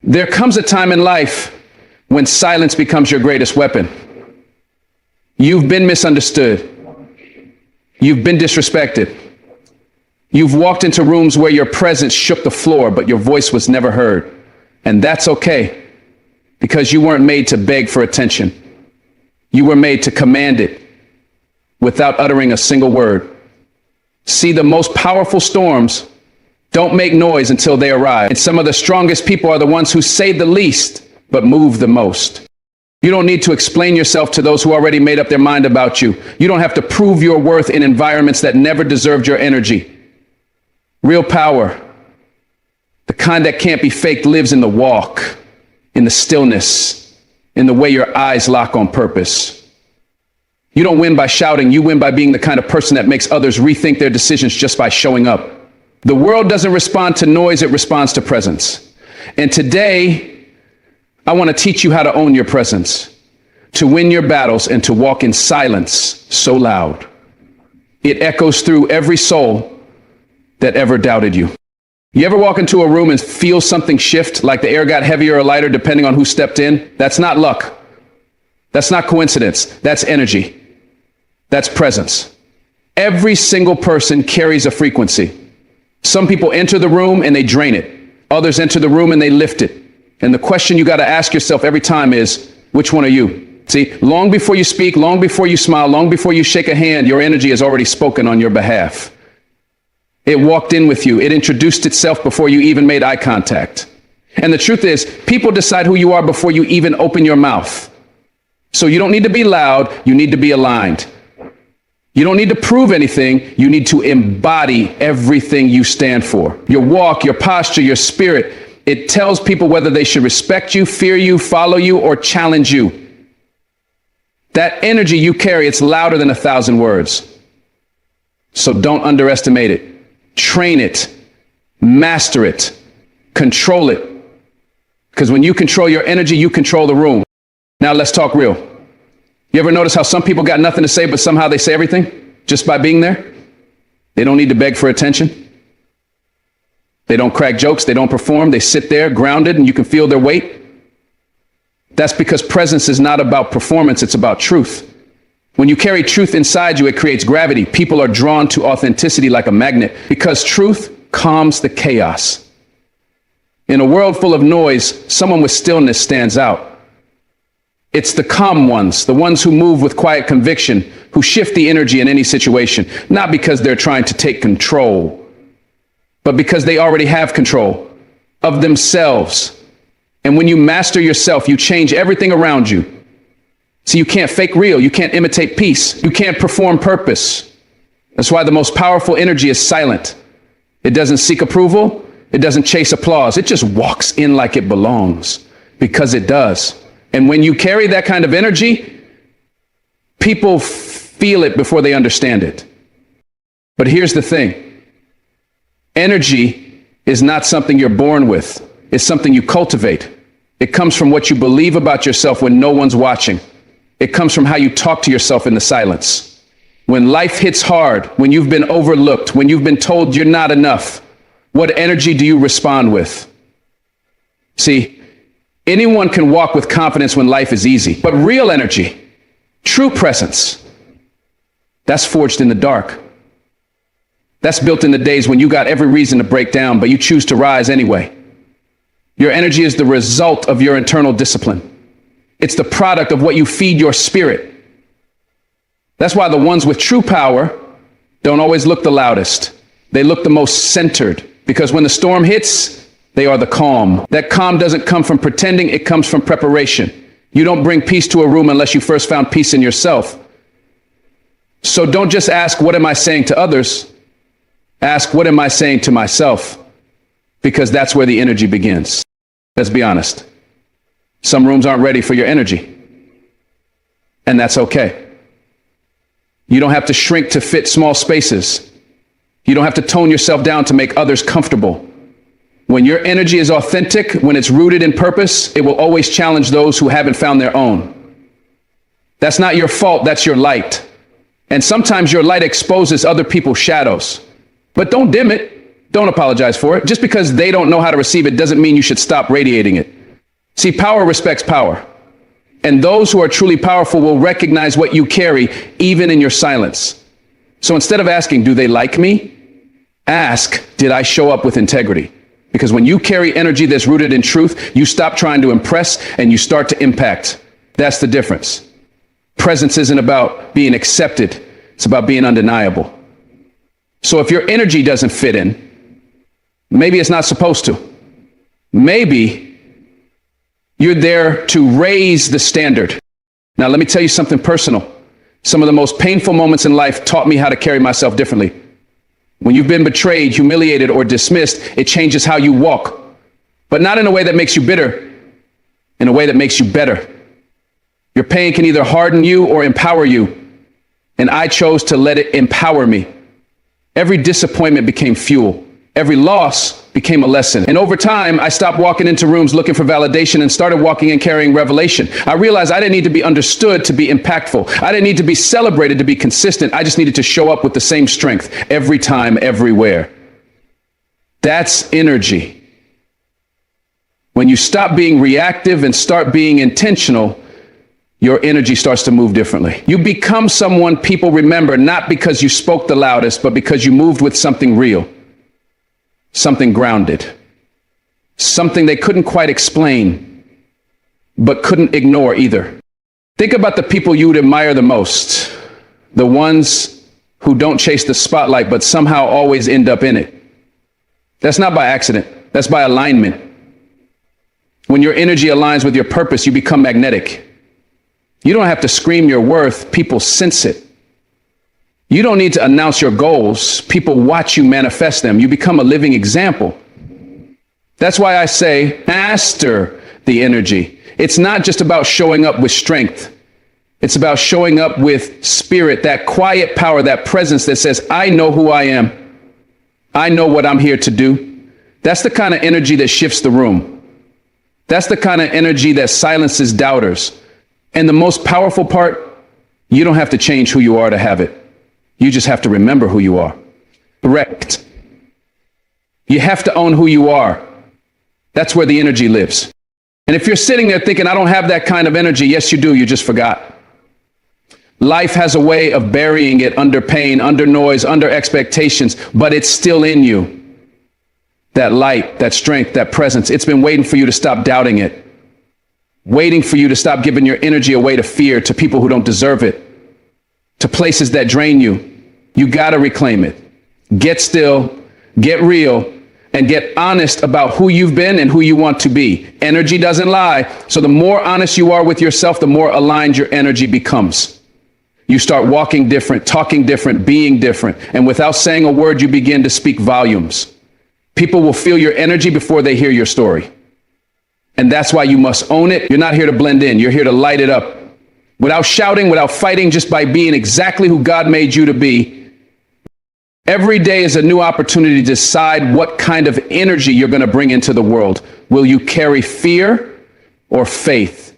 There comes a time in life when silence becomes your greatest weapon. You've been misunderstood. You've been disrespected. You've walked into rooms where your presence shook the floor, but your voice was never heard. And that's okay, because you weren't made to beg for attention. You were made to command it without uttering a single word. See, the most powerful storms don't make noise until they arrive. And some of the strongest people are the ones who say the least, but move the most. You don't need to explain yourself to those who already made up their mind about you. You don't have to prove your worth in environments that never deserved your energy. Real power, the kind that can't be faked, lives in the walk, in the stillness, in the way your eyes lock on purpose. You don't win by shouting. You win by being the kind of person that makes others rethink their decisions just by showing up. The world doesn't respond to noise, it responds to presence. And today, I want to teach you how to own your presence, to win your battles, and to walk in silence so loud it echoes through every soul that ever doubted you. You ever walk into a room and feel something shift, like the air got heavier or lighter depending on who stepped in? That's not luck. That's not coincidence. That's energy. That's presence. Every single person carries a frequency. Some people enter the room and they drain it. Others enter the room and they lift it. And the question you got to ask yourself every time is, which one are you? See, long before you speak, long before you smile, long before you shake a hand, your energy has already spoken on your behalf. It walked in with you. It introduced itself before you even made eye contact. And the truth is, people decide who you are before you even open your mouth. So you don't need to be loud. You need to be aligned. You don't need to prove anything. You need to embody everything you stand for. Your walk, your posture, your spirit. It tells people whether they should respect you, fear you, follow you, or challenge you. That energy you carry, it's louder than 1,000 words. So don't underestimate it. Train it. Master it. Control it. Because when you control your energy, you control the room. Now let's talk real. You ever notice how some people got nothing to say, but somehow they say everything just by being there? They don't need to beg for attention. They don't crack jokes. They don't perform. They sit there grounded and you can feel their weight. That's because presence is not about performance. It's about truth. When you carry truth inside you, it creates gravity. People are drawn to authenticity like a magnet because truth calms the chaos. In a world full of noise, someone with stillness stands out. It's the calm ones, the ones who move with quiet conviction, who shift the energy in any situation, not because they're trying to take control, but because they already have control of themselves. And when you master yourself, you change everything around you. So you can't fake real. You can't imitate peace. You can't perform purpose. That's why the most powerful energy is silent. It doesn't seek approval. It doesn't chase applause. It just walks in like it belongs because it does. And when you carry that kind of energy, people feel it before they understand it. But here's the thing. Energy is not something you're born with. It's something you cultivate. It comes from what you believe about yourself when no one's watching. It comes from how you talk to yourself in the silence. When life hits hard, when you've been overlooked, when you've been told you're not enough, what energy do you respond with? See, anyone can walk with confidence when life is easy, but real energy, true presence, that's forged in the dark. That's built in the days when you got every reason to break down, but you choose to rise anyway. Your energy is the result of your internal discipline. It's the product of what you feed your spirit. That's why the ones with true power don't always look the loudest. They look the most centered, because when the storm hits, they are the calm. That calm doesn't come from pretending, it comes from preparation. You don't bring peace to a room unless you first found peace in yourself. So don't just ask, what am I saying to others? Ask, what am I saying to myself? Because that's where the energy begins. Let's be honest. Some rooms aren't ready for your energy. And that's okay. You don't have to shrink to fit small spaces. You don't have to tone yourself down to make others comfortable. When your energy is authentic, when it's rooted in purpose, it will always challenge those who haven't found their own. That's not your fault, that's your light. And sometimes your light exposes other people's shadows. But don't dim it. Don't apologize for it. Just because they don't know how to receive it doesn't mean you should stop radiating it. See, power respects power. And those who are truly powerful will recognize what you carry, even in your silence. So instead of asking, do they like me? Ask, did I show up with integrity? Because when you carry energy that's rooted in truth, you stop trying to impress and you start to impact. That's the difference. Presence isn't about being accepted. It's about being undeniable. So if your energy doesn't fit in, maybe it's not supposed to. Maybe you're there to raise the standard. Now, let me tell you something personal. Some of the most painful moments in life taught me how to carry myself differently. When you've been betrayed, humiliated, or dismissed, it changes how you walk. But not in a way that makes you bitter, in a way that makes you better. Your pain can either harden you or empower you. And I chose to let it empower me. Every disappointment became fuel. Every loss became a lesson. And over time, I stopped walking into rooms looking for validation and started walking in carrying revelation. I realized I didn't need to be understood to be impactful. I didn't need to be celebrated to be consistent. I just needed to show up with the same strength every time, everywhere. That's energy. When you stop being reactive and start being intentional, your energy starts to move differently. You become someone people remember, not because you spoke the loudest, but because you moved with something real. Something grounded, something they couldn't quite explain, but couldn't ignore either. Think about the people you would admire the most, the ones who don't chase the spotlight, but somehow always end up in it. That's not by accident. That's by alignment. When your energy aligns with your purpose, you become magnetic. You don't have to scream your worth. People sense it. You don't need to announce your goals. People watch you manifest them. You become a living example. That's why I say, master the energy. It's not just about showing up with strength. It's about showing up with spirit, that quiet power, that presence that says, I know who I am. I know what I'm here to do. That's the kind of energy that shifts the room. That's the kind of energy that silences doubters. And the most powerful part, you don't have to change who you are to have it. You just have to remember who you are. Correct. You have to own who you are. That's where the energy lives. And if you're sitting there thinking, I don't have that kind of energy, yes, you do. You just forgot. Life has a way of burying it under pain, under noise, under expectations, but it's still in you. That light, that strength, that presence, it's been waiting for you to stop doubting it. Waiting for you to stop giving your energy away to fear, to people who don't deserve it, to places that drain you. You got to reclaim it. Get still, get real, and get honest about who you've been and who you want to be. Energy doesn't lie. So the more honest you are with yourself, the more aligned your energy becomes. You start walking different, talking different, being different. And without saying a word, you begin to speak volumes. People will feel your energy before they hear your story. And that's why you must own it. You're not here to blend in. You're here to light it up. Without shouting, without fighting, just by being exactly who God made you to be. Every day is a new opportunity to decide what kind of energy you're going to bring into the world. Will you carry fear or faith?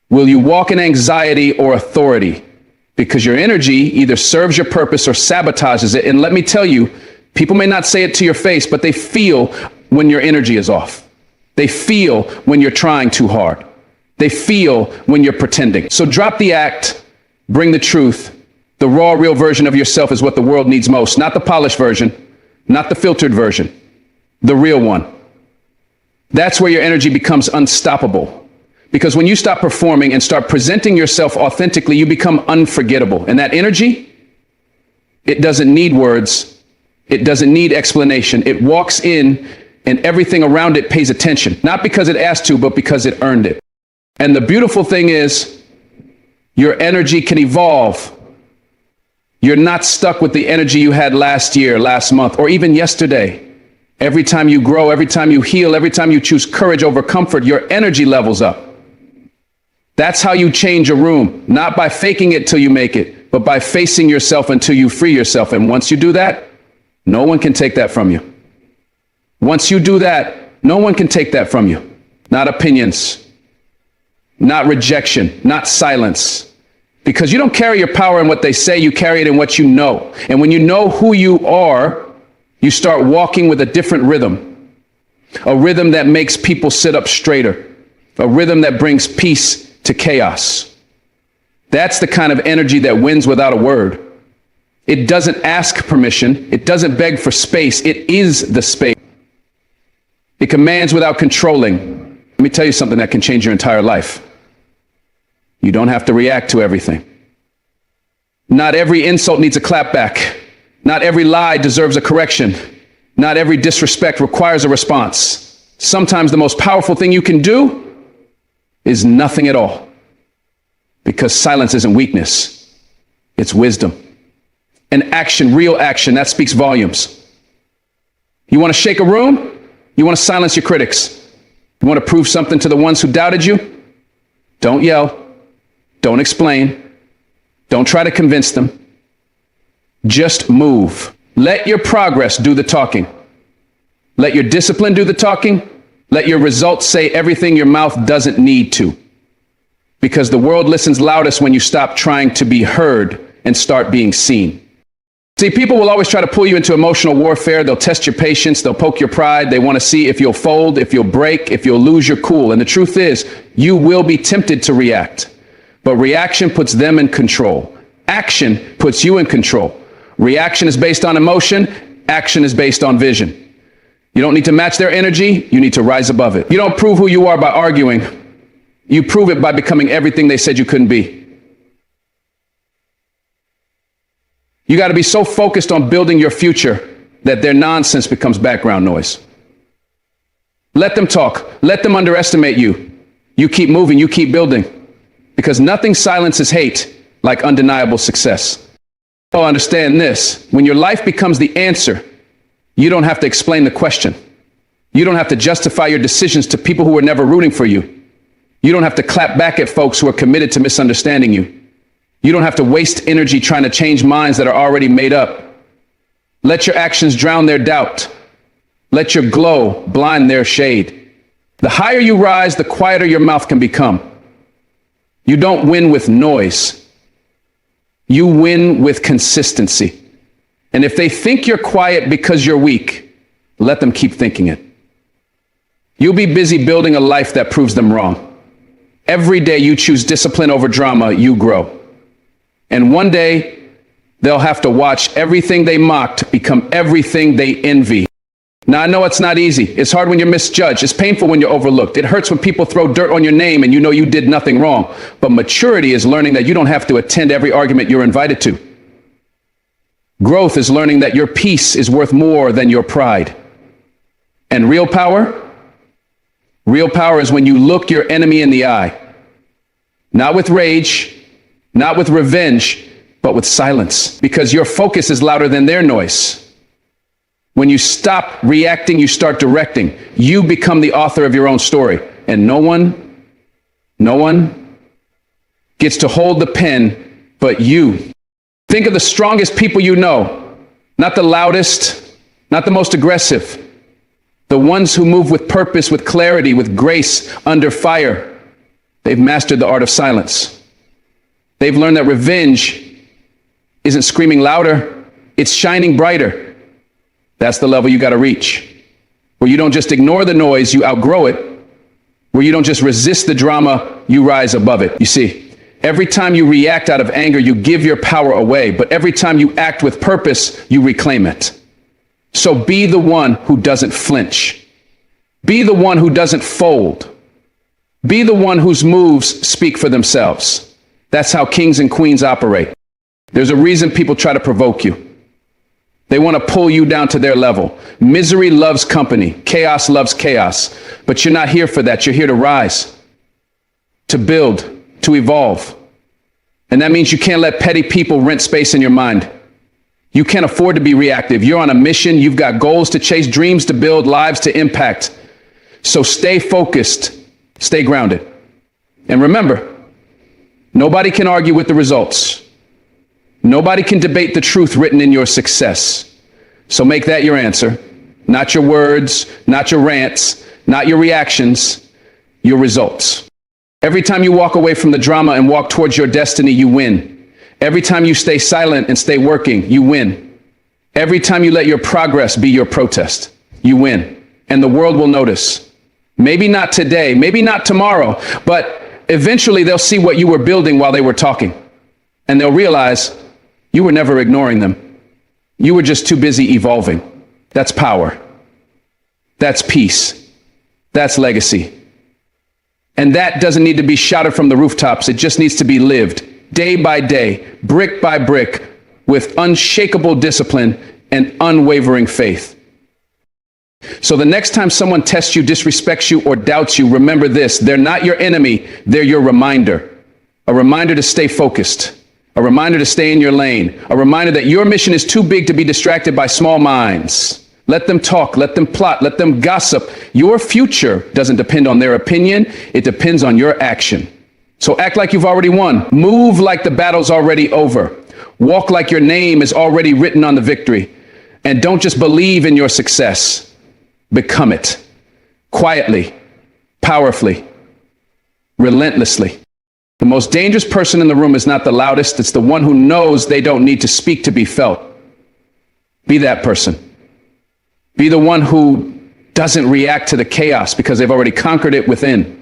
Will you walk in anxiety or authority? Because your energy either serves your purpose or sabotages it. And let me tell you, people may not say it to your face, but they feel when your energy is off. They feel when you're trying too hard. They feel when you're pretending. So drop the act, bring the truth. The raw, real version of yourself is what the world needs most. Not the polished version, not the filtered version, the real one. That's where your energy becomes unstoppable. Because when you stop performing and start presenting yourself authentically, you become unforgettable. And that energy, it doesn't need words. It doesn't need explanation. It walks in and everything around it pays attention. Not because it asked to, but because it earned it. And the beautiful thing is, your energy can evolve. You're not stuck with the energy you had last year, last month, or even yesterday. Every time you grow, every time you heal, every time you choose courage over comfort, your energy levels up. That's how you change a room, not by faking it till you make it, but by facing yourself until you free yourself. And once you do that, no one can take that from you. Once you do that, no one can take that from you. Not opinions, not rejection, not silence. Because you don't carry your power in what they say, you carry it in what you know. And when you know who you are, You start walking with a different rhythm, a rhythm that makes people sit up straighter, a rhythm that brings peace to chaos. That's the kind of energy that wins without a word. It doesn't ask permission. It doesn't beg for space. It is the space. It commands without controlling. Let me tell you something that can change your entire life. You don't have to react to everything. Not every insult needs a clapback. Not every lie deserves a correction. Not every disrespect requires a response. Sometimes the most powerful thing you can do is nothing at all. Because silence isn't weakness, it's wisdom. And action, real action, that speaks volumes. You want to shake a room? You want to silence your critics? You want to prove something to the ones who doubted you? Don't yell. Don't explain. Don't try to convince them. Just move. Let your progress do the talking. Let your discipline do the talking. Let your results say everything your mouth doesn't need to. Because the world listens loudest when you stop trying to be heard and start being seen. See, people will always try to pull you into emotional warfare. They'll test your patience. They'll poke your pride. They want to see if you'll fold, if you'll break, if you'll lose your cool. And the truth is, you will be tempted to react. But reaction puts them in control. Action puts you in control. Reaction is based on emotion. Action is based on vision. You don't need to match their energy. You need to rise above it. You don't prove who you are by arguing. You prove it by becoming everything they said you couldn't be. You got to be so focused on building your future that their nonsense becomes background noise. Let them talk. Let them underestimate you. You keep moving. You keep building. Because nothing silences hate like undeniable success. Oh, understand this. When your life becomes the answer, you don't have to explain the question. You don't have to justify your decisions to people who were never rooting for you. You don't have to clap back at folks who are committed to misunderstanding you. You don't have to waste energy trying to change minds that are already made up. Let your actions drown their doubt. Let your glow blind their shade. The higher you rise, the quieter your mouth can become. You don't win with noise. You win with consistency. And if they think you're quiet because you're weak, let them keep thinking it. You'll be busy building a life that proves them wrong. Every day you choose discipline over drama, you grow. And one day, they'll have to watch everything they mocked become everything they envy. Now, I know it's not easy. It's hard when you're misjudged. It's painful when you're overlooked. It hurts when people throw dirt on your name and you know you did nothing wrong. But maturity is learning that you don't have to attend every argument you're invited to. Growth is learning that your peace is worth more than your pride. And real power is when you look your enemy in the eye. Not with rage, not with revenge, but with silence. Because your focus is louder than their noise. When you stop reacting, you start directing. You become the author of your own story. And no one gets to hold the pen but you. Think of the strongest people you know. Not the loudest, not the most aggressive. The ones who move with purpose, with clarity, with grace under fire. They've mastered the art of silence. They've learned that revenge isn't screaming louder, it's shining brighter. That's the level you got to reach. Where you don't just ignore the noise, you outgrow it. Where you don't just resist the drama, you rise above it. You see, every time you react out of anger, you give your power away. But every time you act with purpose, you reclaim it. So be the one who doesn't flinch. Be the one who doesn't fold. Be the one whose moves speak for themselves. That's how kings and queens operate. There's a reason people try to provoke you. They want to pull you down to their level. Misery loves company. Chaos loves chaos. But you're not here for that. You're here to rise, to build, to evolve. And that means you can't let petty people rent space in your mind. You can't afford to be reactive. You're on a mission. You've got goals to chase, dreams to build, lives to impact. So stay focused, stay grounded. And remember, nobody can argue with the results. Nobody can debate the truth written in your success. So make that your answer. Not your words, not your rants, not your reactions, your results. Every time you walk away from the drama and walk towards your destiny, you win. Every time you stay silent and stay working, you win. Every time you let your progress be your protest, you win, and the world will notice. Maybe not today, maybe not tomorrow, but eventually they'll see what you were building while they were talking, and they'll realize you were never ignoring them. You were just too busy evolving. That's power. That's peace. That's legacy. And that doesn't need to be shouted from the rooftops. It just needs to be lived day by day, brick by brick, with unshakable discipline and unwavering faith. So the next time someone tests you, disrespects you, or doubts you, remember this: they're not your enemy, they're your reminder. A reminder to stay focused, a reminder to stay in your lane, a reminder that your mission is too big to be distracted by small minds. Let them talk, let them plot, let them gossip. Your future doesn't depend on their opinion, it depends on your action. So act like you've already won. Move like the battle's already over. Walk like your name is already written on the victory. And don't just believe in your success. Become it. Quietly, powerfully, relentlessly. The most dangerous person in the room is not the loudest. It's the one who knows they don't need to speak to be felt. Be that person. Be the one who doesn't react to the chaos because they've already conquered it within.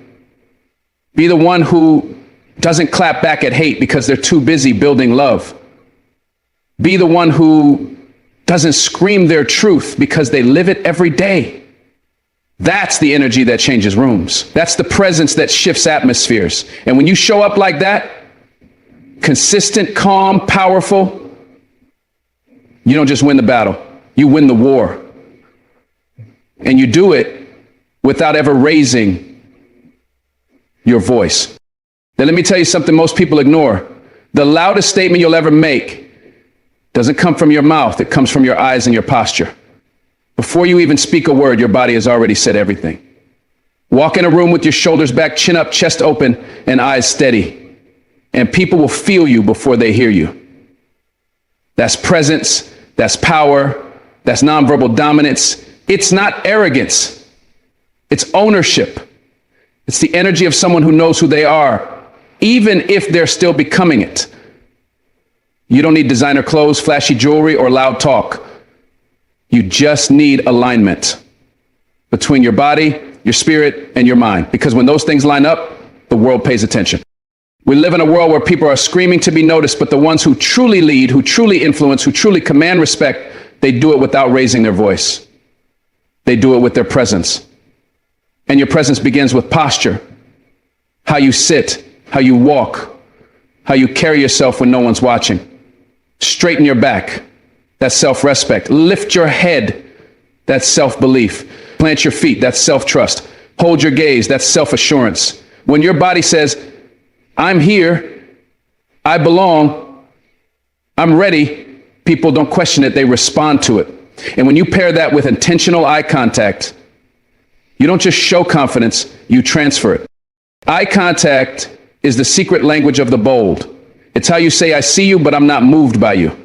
Be the one who doesn't clap back at hate because they're too busy building love. Be the one who doesn't scream their truth because they live it every day. That's the energy that changes rooms. That's the presence that shifts atmospheres. And when you show up like that, consistent, calm, powerful, you don't just win the battle, you win the war. And you do it without ever raising your voice. Now, let me tell you something most people ignore. The loudest statement you'll ever make doesn't come from your mouth. It comes from your eyes and your posture. Before you even speak a word, your body has already said everything. Walk in a room with your shoulders back, chin up, chest open, and eyes steady. And people will feel you before they hear you. That's presence. That's power. That's nonverbal dominance. It's not arrogance. It's ownership. It's the energy of someone who knows who they are, even if they're still becoming it. You don't need designer clothes, flashy jewelry, or loud talk. You just need alignment between your body, your spirit, and your mind. Because when those things line up, the world pays attention. We live in a world where people are screaming to be noticed, but the ones who truly lead, who truly influence, who truly command respect, they do it without raising their voice. They do it with their presence. And your presence begins with posture. How you sit, how you walk, how you carry yourself when no one's watching. Straighten your back. That's self-respect. Lift your head. That's self-belief. Plant your feet. That's self-trust. Hold your gaze. That's self-assurance. When your body says, I'm here, I belong, I'm ready, people don't question it. They respond to it. And when you pair that with intentional eye contact, you don't just show confidence, you transfer it. Eye contact is the secret language of the bold. It's how you say, I see you, but I'm not moved by you.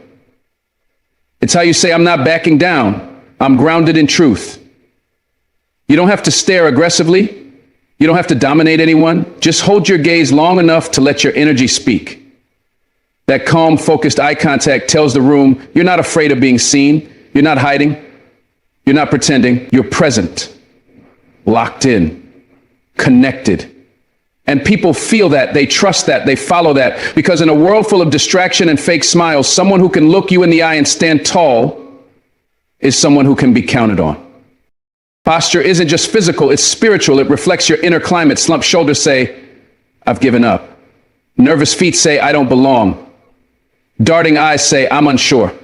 It's how you say, I'm not backing down. I'm grounded in truth. You don't have to stare aggressively. You don't have to dominate anyone. Just hold your gaze long enough to let your energy speak. That calm, focused eye contact tells the room, you're not afraid of being seen. You're not hiding. You're not pretending. You're present, locked in, connected. And people feel that, they trust that, they follow that. Because in a world full of distraction and fake smiles, someone who can look you in the eye and stand tall is someone who can be counted on. Posture isn't just physical, it's spiritual. It reflects your inner climate. Slumped shoulders say, I've given up. Nervous feet say, I don't belong. Darting eyes say, I'm unsure.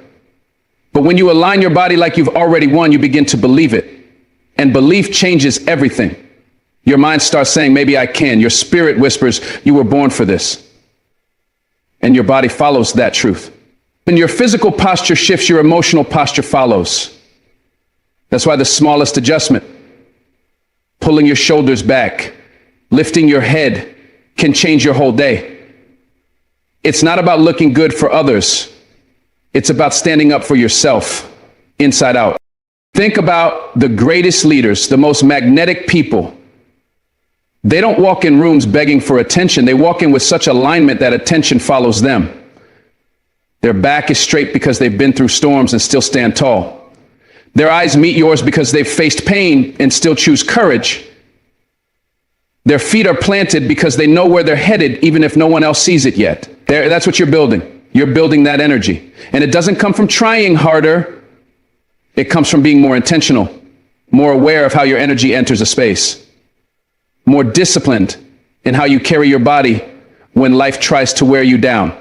But when you align your body like you've already won, you begin to believe it. And belief changes everything. Your mind starts saying, maybe I can. Your spirit whispers, you were born for this. And your body follows that truth. When your physical posture shifts, your emotional posture follows. That's why the smallest adjustment, pulling your shoulders back, lifting your head, can change your whole day. It's not about looking good for others. It's about standing up for yourself, inside out. Think about the greatest leaders, the most magnetic people. They don't walk in rooms begging for attention. They walk in with such alignment that attention follows them. Their back is straight because they've been through storms and still stand tall. Their eyes meet yours because they've faced pain and still choose courage. Their feet are planted because they know where they're headed, even if no one else sees it yet. That's what you're building. You're building that energy. And it doesn't come from trying harder. It comes from being more intentional, more aware of how your energy enters a space, more disciplined in how you carry your body when life tries to wear you down.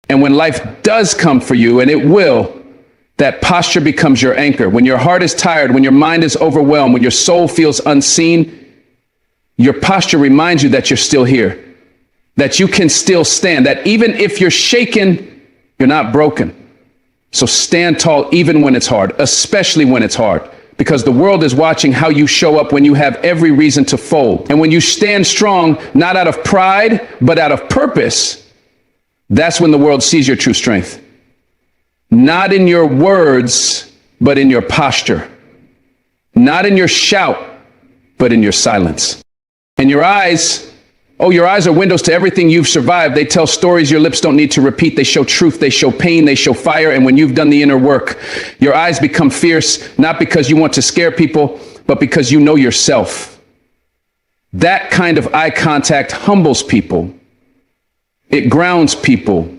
And when life does come for you, and it will, that posture becomes your anchor. When your heart is tired, when your mind is overwhelmed, when your soul feels unseen, your posture reminds you that you're still here, that you can still stand, that even if you're shaken, you're not broken. So stand tall even when it's hard, especially when it's hard, because the world is watching how you show up when you have every reason to fold. And when you stand strong, not out of pride, but out of purpose, that's when the world sees your true strength. Not in your words, but in your posture. Not in your shout, but in your silence. And your eyes, your eyes are windows to everything you've survived. They tell stories your lips don't need to repeat. They show truth, they show pain, they show fire. And when you've done the inner work, your eyes become fierce, not because you want to scare people, but because you know yourself. That kind of eye contact humbles people. It grounds people.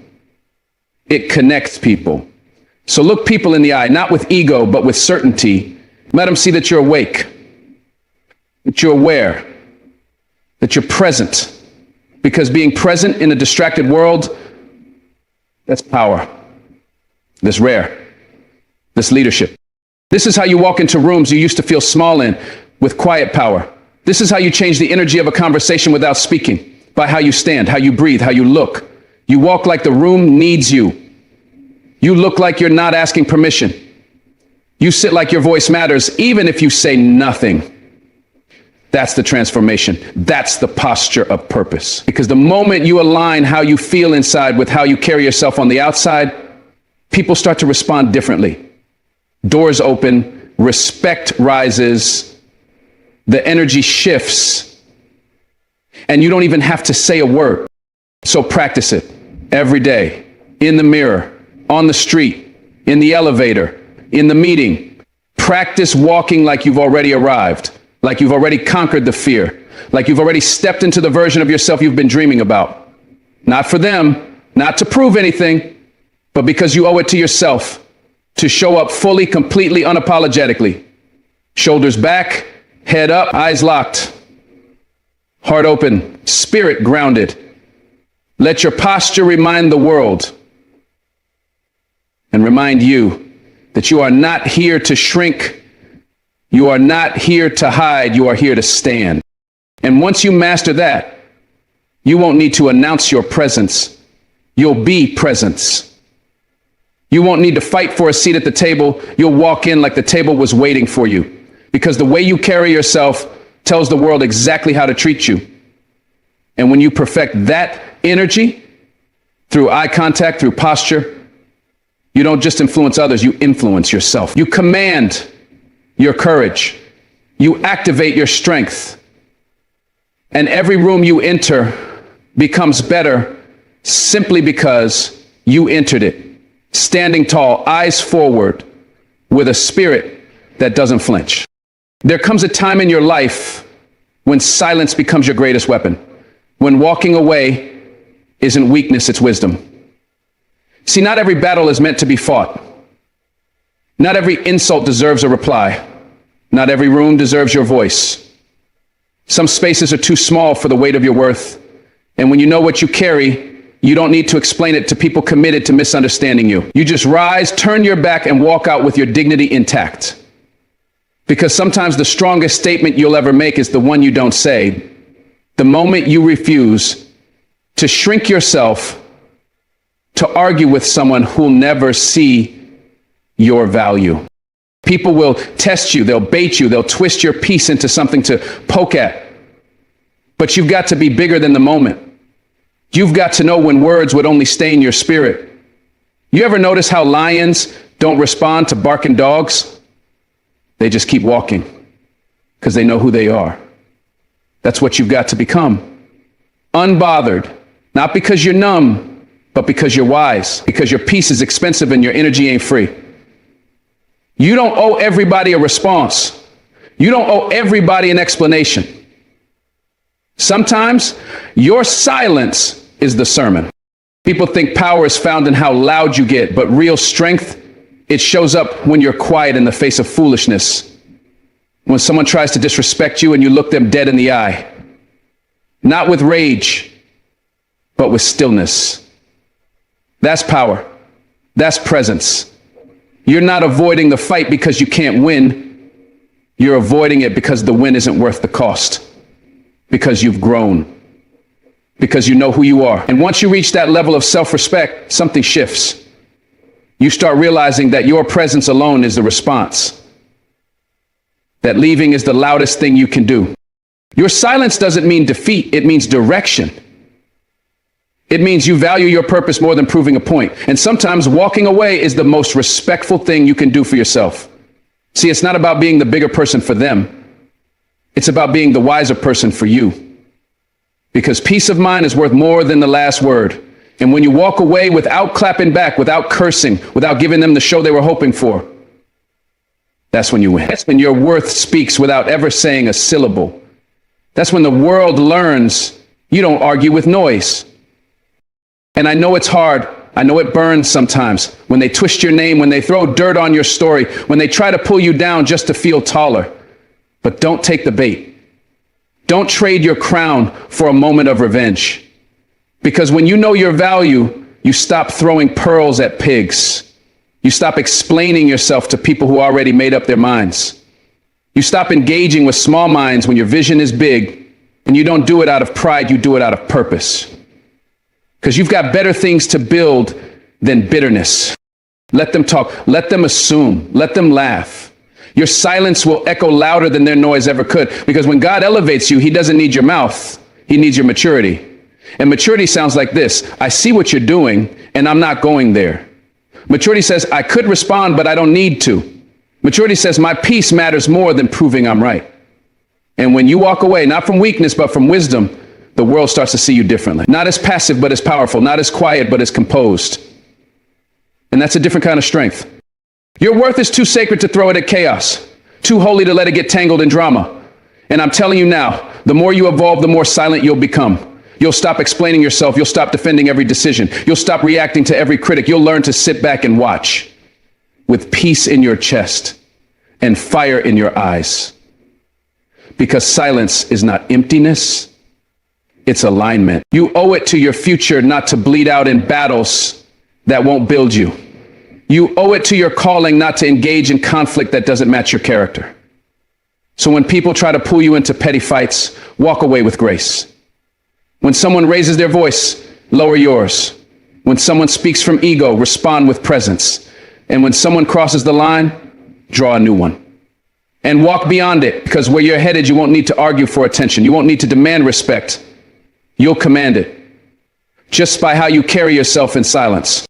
It connects people. So look people in the eye, not with ego, but with certainty. Let them see that you're awake, that you're aware, that you're present. Because being present in a distracted world, that's power. That's rare. That's leadership. This is how you walk into rooms you used to feel small in with quiet power. This is how you change the energy of a conversation without speaking, by how you stand, how you breathe, how you look. You walk like the room needs you. You look like you're not asking permission. You sit like your voice matters, even if you say nothing. That's the transformation. That's the posture of purpose. Because the moment you align how you feel inside with how you carry yourself on the outside, people start to respond differently. Doors open, respect rises, the energy shifts, and you don't even have to say a word. So practice it every day, in the mirror, on the street, in the elevator, in the meeting. Practice walking like you've already arrived, like you've already conquered the fear, like you've already stepped into the version of yourself you've been dreaming about. Not for them, not to prove anything, but because you owe it to yourself to show up fully, completely, unapologetically. Shoulders back, head up, eyes locked, heart open, spirit grounded. Let your posture remind the world and remind you that you are not here to shrink. You are not here to hide. You are here to stand. And once you master that, you won't need to announce your presence. You'll be presence. You won't need to fight for a seat at the table. You'll walk in like the table was waiting for you, because the way you carry yourself tells the world exactly how to treat you. And when you perfect that energy through eye contact, through posture, you don't just influence others, you influence yourself. You command your courage. You activate your strength. And every room you enter becomes better simply because you entered it. Standing tall, eyes forward, with a spirit that doesn't flinch. There comes a time in your life when silence becomes your greatest weapon. When walking away isn't weakness, it's wisdom. See, not every battle is meant to be fought. Not every insult deserves a reply. Not every room deserves your voice. Some spaces are too small for the weight of your worth. And when you know what you carry, you don't need to explain it to people committed to misunderstanding you. You just rise, turn your back, and walk out with your dignity intact. Because sometimes the strongest statement you'll ever make is the one you don't say. The moment you refuse to shrink yourself to argue with someone who'll never see your value. People will test you, they'll bait you, they'll twist your piece into something to poke at. But you've got to be bigger than the moment. You've got to know when words would only stain your spirit. You ever notice how lions don't respond to barking dogs? They just keep walking because they know who they are. That's what you've got to become. Unbothered, not because you're numb, but because you're wise, because your peace is expensive and your energy ain't free. You don't owe everybody a response. You don't owe everybody an explanation. Sometimes your silence is the sermon. People think power is found in how loud you get, but real strength, it shows up when you're quiet in the face of foolishness. When someone tries to disrespect you and you look them dead in the eye. Not with rage, but with stillness. That's power. That's presence. You're not avoiding the fight because you can't win. You're avoiding it because the win isn't worth the cost. Because you've grown. Because you know who you are. And once you reach that level of self-respect, something shifts. You start realizing that your presence alone is the response. That leaving is the loudest thing you can do. Your silence doesn't mean defeat, it means direction. It means you value your purpose more than proving a point. And sometimes walking away is the most respectful thing you can do for yourself. See, it's not about being the bigger person for them. It's about being the wiser person for you. Because peace of mind is worth more than the last word. And when you walk away without clapping back, without cursing, without giving them the show they were hoping for, that's when you win. That's when your worth speaks without ever saying a syllable. That's when the world learns you don't argue with noise. And I know it's hard. I know it burns sometimes when they twist your name, when they throw dirt on your story, when they try to pull you down just to feel taller. But don't take the bait. Don't trade your crown for a moment of revenge. Because when you know your value, you stop throwing pearls at pigs. You stop explaining yourself to people who already made up their minds. You stop engaging with small minds when your vision is big, and you don't do it out of pride, you do it out of purpose. Because you've got better things to build than bitterness. Let them talk, let them assume, let them laugh. Your silence will echo louder than their noise ever could. Because when God elevates you, he doesn't need your mouth, he needs your maturity. And maturity sounds like this: I see what you're doing, and I'm not going there. Maturity says, I could respond, but I don't need to. Maturity says, my peace matters more than proving I'm right. And when you walk away, not from weakness, but from wisdom, the world starts to see you differently. Not as passive, but as powerful. Not as quiet, but as composed. And that's a different kind of strength. Your worth is too sacred to throw it at chaos. Too holy to let it get tangled in drama. And I'm telling you now, the more you evolve, the more silent you'll become. You'll stop explaining yourself. You'll stop defending every decision. You'll stop reacting to every critic. You'll learn to sit back and watch with peace in your chest and fire in your eyes. Because silence is not emptiness, it's alignment. You owe it to your future not to bleed out in battles that won't build you. You owe it to your calling not to engage in conflict that doesn't match your character. So when people try to pull you into petty fights, walk away with grace. When someone raises their voice, lower yours. When someone speaks from ego, respond with presence. And when someone crosses the line, draw a new one. And walk beyond it, because where you're headed, you won't need to argue for attention. You won't need to demand respect. You'll command it just by how you carry yourself in silence.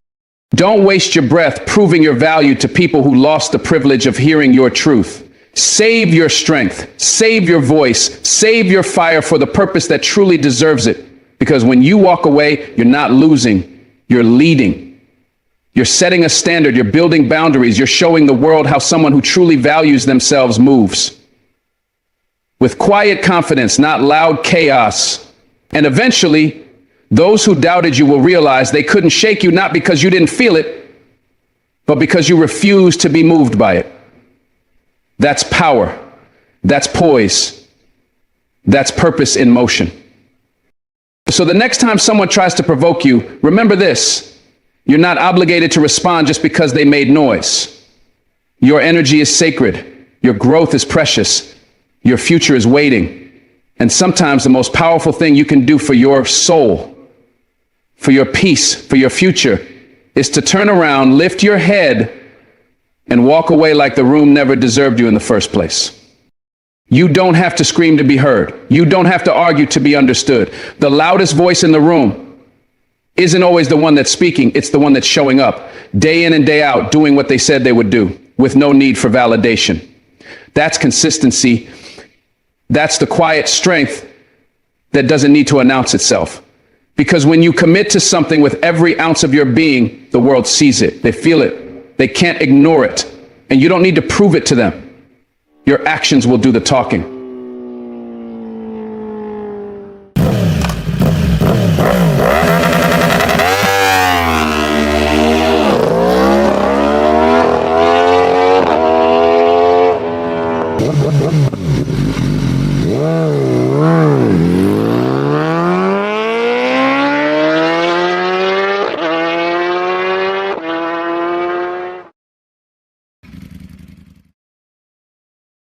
Don't waste your breath proving your value to people who lost the privilege of hearing your truth. Save your strength, save your voice, save your fire for the purpose that truly deserves it. Because when you walk away, you're not losing, you're leading. You're setting a standard, you're building boundaries, you're showing the world how someone who truly values themselves moves. With quiet confidence, not loud chaos. And eventually, those who doubted you will realize they couldn't shake you, not because you didn't feel it, but because you refused to be moved by it. That's power. That's poise. That's purpose in motion. So the next time someone tries to provoke you, remember this: you're not obligated to respond just because they made noise. Your energy is sacred. Your growth is precious. Your future is waiting. And sometimes the most powerful thing you can do for your soul, for your peace, for your future, is to turn around, lift your head, and walk away like the room never deserved you in the first place. You don't have to scream to be heard. You don't have to argue to be understood. The loudest voice in the room isn't always the one that's speaking. It's the one that's showing up day in and day out, doing what they said they would do with no need for validation. That's consistency. That's the quiet strength that doesn't need to announce itself. Because when you commit to something with every ounce of your being, the world sees it. They feel it. They can't ignore it. And you don't need to prove it to them. Your actions will do the talking.